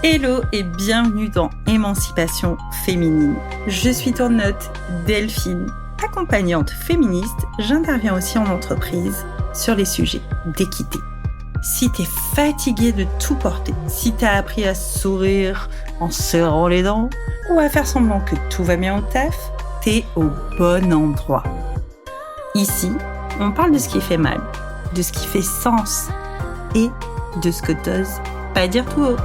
Hello et bienvenue dans Émancipation féminine. Je suis ton hôte Delphine. Accompagnante féministe, j'interviens aussi en entreprise sur les sujets d'équité. Si t'es fatigué de tout porter, si t'as appris à sourire en serrant les dents ou à faire semblant que tout va bien au taf, t'es au bon endroit. Ici, on parle de ce qui fait mal, de ce qui fait sens et de ce que t'oses pas dire tout haut.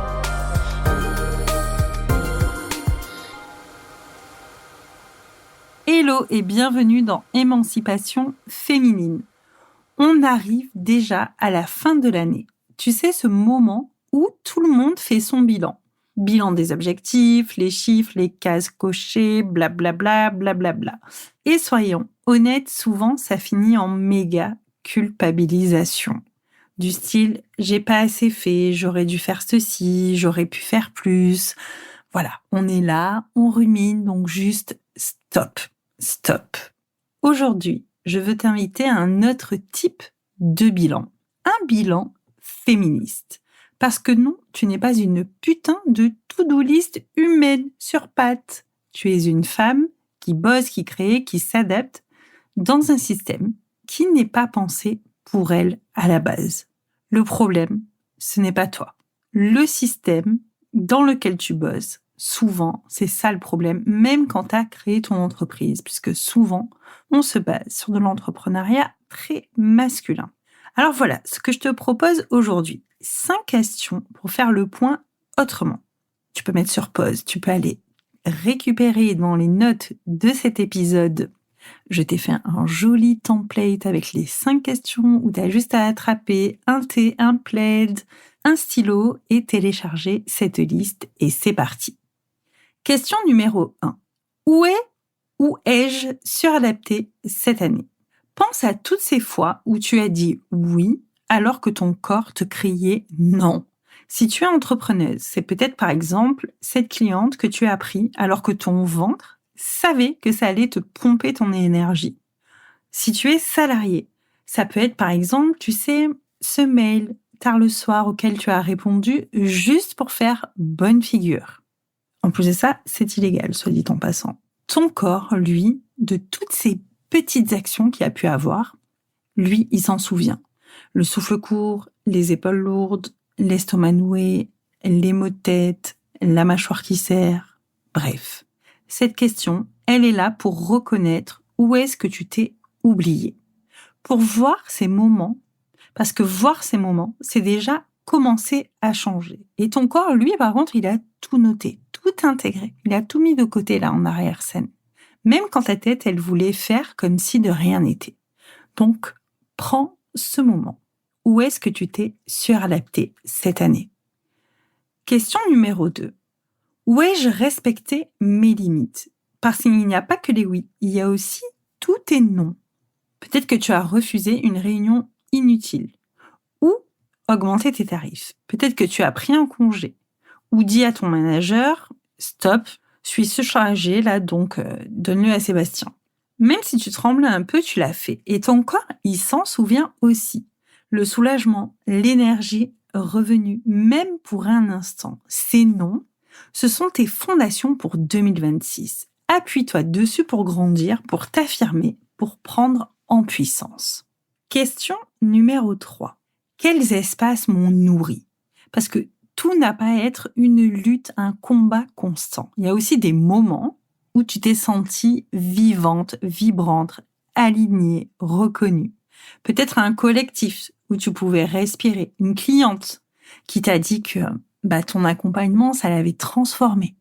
Hello et bienvenue dans Émancipation féminine. On arrive déjà à la fin de l'année. Tu sais, ce moment où tout le monde fait son bilan. Bilan des objectifs, les chiffres, les cases cochées, blablabla, blablabla. Et soyons honnêtes, souvent ça finit en méga culpabilisation. Du style, j'ai pas assez fait, j'aurais dû faire ceci, j'aurais pu faire plus. Voilà, on est là, on rumine, donc juste stop. Aujourd'hui, je veux t'inviter à un autre type de bilan. Un bilan féministe. Parce que non, tu n'es pas une putain de to-do list humaine sur pattes. Tu es une femme qui bosse, qui crée, qui s'adapte dans un système qui n'est pas pensé pour elle à la base. Le problème, ce n'est pas toi. Le système dans lequel tu bosses, souvent, c'est ça le problème, même quand tu as créé ton entreprise, puisque souvent, on se base sur de l'entrepreneuriat très masculin. Alors voilà, ce que je te propose aujourd'hui, 5 questions pour faire le point autrement. Tu peux mettre sur pause, tu peux aller récupérer dans les notes de cet épisode. Je t'ai fait un joli template avec les 5 questions où tu as juste à attraper un thé, un plaid, un stylo et télécharger cette liste et c'est parti. Question numéro 1. Où ai-je suradapté cette année ? Pense à toutes ces fois où tu as dit oui alors que ton corps te criait non. Si tu es entrepreneuse, c'est peut-être par exemple cette cliente que tu as pris alors que ton ventre savait que ça allait te pomper ton énergie. Si tu es salarié, ça peut être par exemple, tu sais, ce mail tard le soir auquel tu as répondu juste pour faire bonne figure. En plus de ça, c'est illégal, soit dit en passant. Ton corps, lui, de toutes ces petites actions qu'il a pu avoir, lui, il s'en souvient. Le souffle court, les épaules lourdes, l'estomac noué, les maux de tête, la mâchoire qui serre. Bref, cette question, elle est là pour reconnaître où est-ce que tu t'es oublié. Pour voir ces moments, parce que voir ces moments, c'est déjà commencer à changer. Et ton corps, lui, par contre, il a tout noté, tout intégré. Il a tout mis de côté, là, en arrière-scène. Même quand ta tête, elle voulait faire comme si de rien n'était. Donc, prends ce moment. Où est-ce que tu t'es suradapté cette année ? Question numéro 2. Où ai-je respecté mes limites ? Parce qu'il n'y a pas que les oui, il y a aussi tous tes non. Peut-être que tu as refusé une réunion inutile ou augmenté tes tarifs. Peut-être que tu as pris un congé ou dit à ton manager « Stop, je suis surchargée là, donc donne-le à Sébastien ». Même si tu tremblais un peu, tu l'as fait. Et ton corps, il s'en souvient aussi. Le soulagement, l'énergie revenue, même pour un instant. Ces non, ce sont tes fondations pour 2026. Appuie-toi dessus pour grandir, pour t'affirmer, pour prendre en puissance. Question numéro 3. Quels espaces m'ont nourri ? Parce que tout n'a pas à être une lutte, un combat constant. Il y a aussi des moments où tu t'es sentie vivante, vibrante, alignée, reconnue. Peut-être un collectif où tu pouvais respirer. Une cliente qui t'a dit que ton accompagnement, ça l'avait transformé.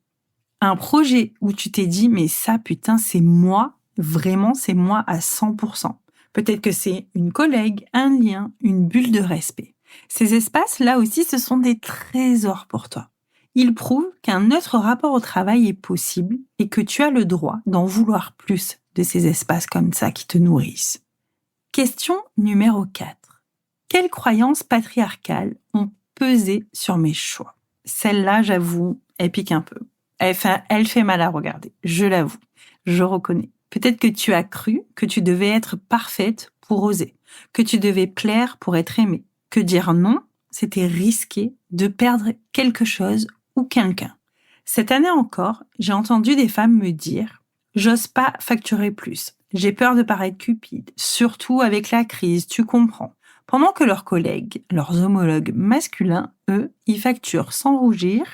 Un projet où tu t'es dit, mais ça, putain, c'est moi, vraiment, c'est moi à 100%. Peut-être que c'est une collègue, un lien, une bulle de respect. Ces espaces, là aussi, ce sont des trésors pour toi. Ils prouvent qu'un autre rapport au travail est possible et que tu as le droit d'en vouloir plus de ces espaces comme ça qui te nourrissent. Question numéro 4. Quelles croyances patriarcales ont pesé sur mes choix ? Celle-là, j'avoue, elle pique un peu. Elle fait mal à regarder, je l'avoue, je reconnais. Peut-être que tu as cru que tu devais être parfaite pour oser, que tu devais plaire pour être aimée, que dire non, c'était risquer de perdre quelque chose ou quelqu'un. Cette année encore, j'ai entendu des femmes me dire « J'ose pas facturer plus. J'ai peur de paraître cupide, surtout avec la crise, tu comprends. » Pendant que leurs collègues, leurs homologues masculins, eux, ils facturent sans rougir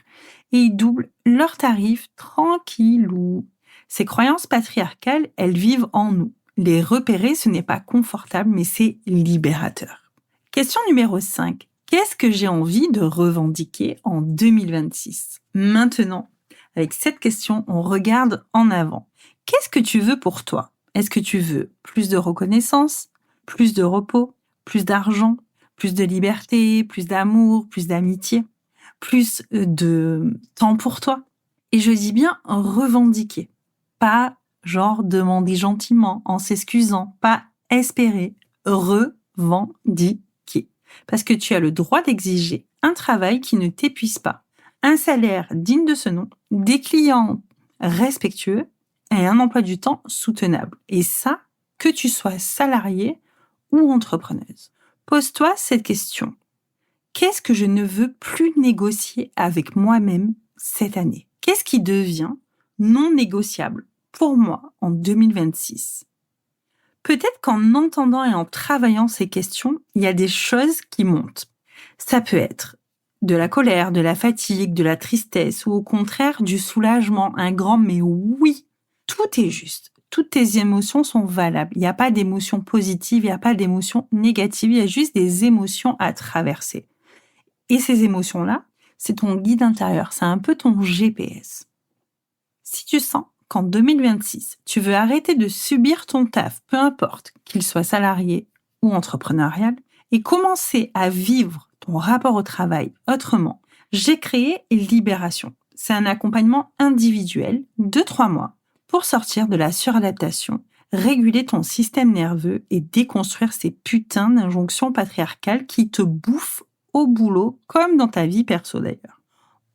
et ils doublent leurs tarifs tranquillou. Ces croyances patriarcales, elles vivent en nous. Les repérer, ce n'est pas confortable, mais c'est libérateur. Question numéro 5. Qu'est-ce que j'ai envie de revendiquer en 2026 ? Maintenant, avec cette question, on regarde en avant. Qu'est-ce que tu veux pour toi ? Est-ce que tu veux plus de reconnaissance, plus de repos, plus d'argent, plus de liberté, plus d'amour, plus d'amitié, plus de temps pour toi ? Et je dis bien revendiquer, pas genre demander gentiment en s'excusant, pas espérer, revendiquer. Parce que tu as le droit d'exiger un travail qui ne t'épuise pas, un salaire digne de ce nom, des clients respectueux et un emploi du temps soutenable. Et ça, que tu sois salarié ou entrepreneuse. Pose-toi cette question. Qu'est-ce que je ne veux plus négocier avec moi-même cette année ? Qu'est-ce qui devient non négociable pour moi en 2026 ? Peut-être qu'en entendant et en travaillant ces questions, il y a des choses qui montent. Ça peut être de la colère, de la fatigue, de la tristesse ou au contraire du soulagement, un grand mais oui. Tout est juste. Toutes tes émotions sont valables. Il n'y a pas d'émotions positives, il n'y a pas d'émotions négatives, il y a juste des émotions à traverser. Et ces émotions-là, c'est ton guide intérieur, c'est un peu ton GPS. Si tu sens qu'en 2026, tu veux arrêter de subir ton taf, peu importe, qu'il soit salarié ou entrepreneurial, et commencer à vivre ton rapport au travail autrement, j'ai créé Libération. C'est un accompagnement individuel de 3 mois pour sortir de la suradaptation, réguler ton système nerveux et déconstruire ces putains d'injonctions patriarcales qui te bouffent au boulot comme dans ta vie perso d'ailleurs.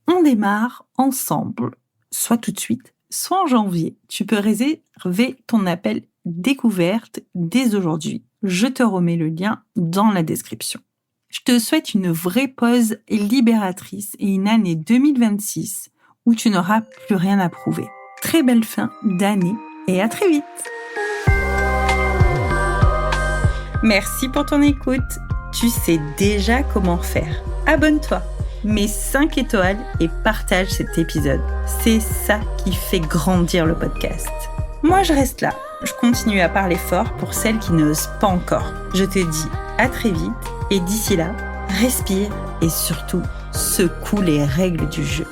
On démarre ensemble, soit tout de suite, soit en janvier. Tu peux réserver ton appel découverte dès aujourd'hui. Je te remets le lien dans la description. Je te souhaite une vraie pause libératrice et une année 2026 où tu n'auras plus rien à prouver. Très belle fin d'année et à très vite. Merci pour ton écoute. Tu sais déjà comment faire. Abonne-toi, mets 5 étoiles et partage cet épisode. C'est ça qui fait grandir le podcast. Moi, je reste là. Je continue à parler fort pour celles qui n'osent pas encore. Je te dis à très vite et d'ici là, respire et surtout secoue les règles du jeu.